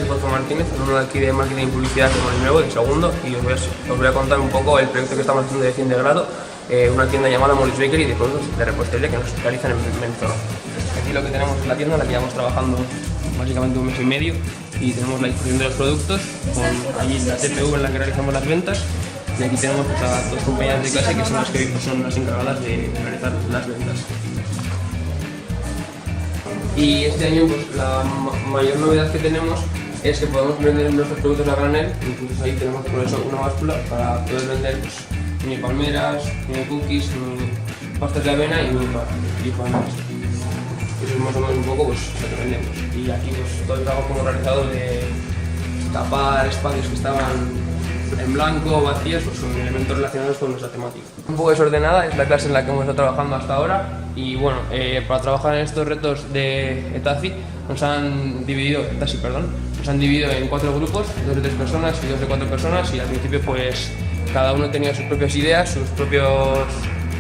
soy Jorge Martínez, uno de aquí de Marketing y Publicidad de Molins Nuevo, el segundo, y os voy a contar un poco el proyecto que estamos haciendo de fin de grado, una tienda llamada Molins Bakery de productos de repostería que nos realizan en Venezuela. Aquí lo que tenemos es la tienda, la que llevamos trabajando básicamente un mes y medio, y tenemos la distribución de los productos, con allí la TPV en la que realizamos las ventas, y aquí tenemos pues, a dos compañeras de clase que son las que son las encargadas de realizar las ventas. Y este año pues, la mayor novedad que tenemos es que podemos vender nuestros productos a granel, entonces ahí tenemos por eso una báscula para poder vender pues, mini palmeras, mini cookies, mini pastas de avena y mini panes. Eso es más o menos un poco pues, lo que vendemos. Y aquí pues, todo el trabajo que hemos realizado de tapar espacios que estaban en blanco, vacíos, pues son elementos relacionados con nuestra temática. Un poco desordenada es la clase en la que hemos estado trabajando hasta ahora y bueno, para trabajar en estos retos de ETACI nos han dividido en 4 grupos, 2 de 3 personas y 2 de 4 personas y al principio pues cada uno tenía sus propias ideas, sus propios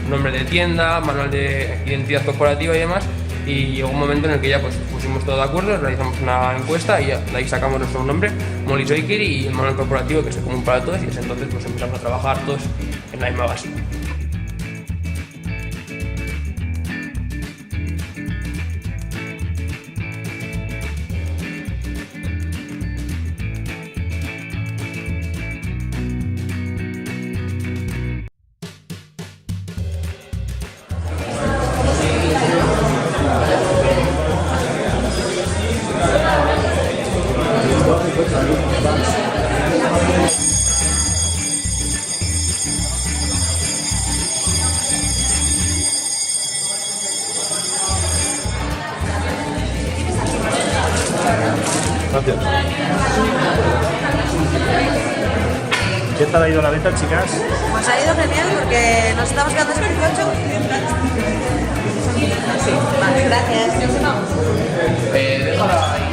nombres de tienda, manual de identidad corporativa y demás. Y llegó un momento en el que ya pues, pusimos todo de acuerdo, realizamos una encuesta y de ahí sacamos nuestro nombre, Molins Bakery, y el manual corporativo que es común para todos, y desde entonces pues, empezamos a trabajar todos en la misma base. Gracias. ¿Qué tal ha ido la venta, chicas? Pues ha ido genial porque nos estamos quedando satisfechos. Sí, vale, gracias. Déjala ahí.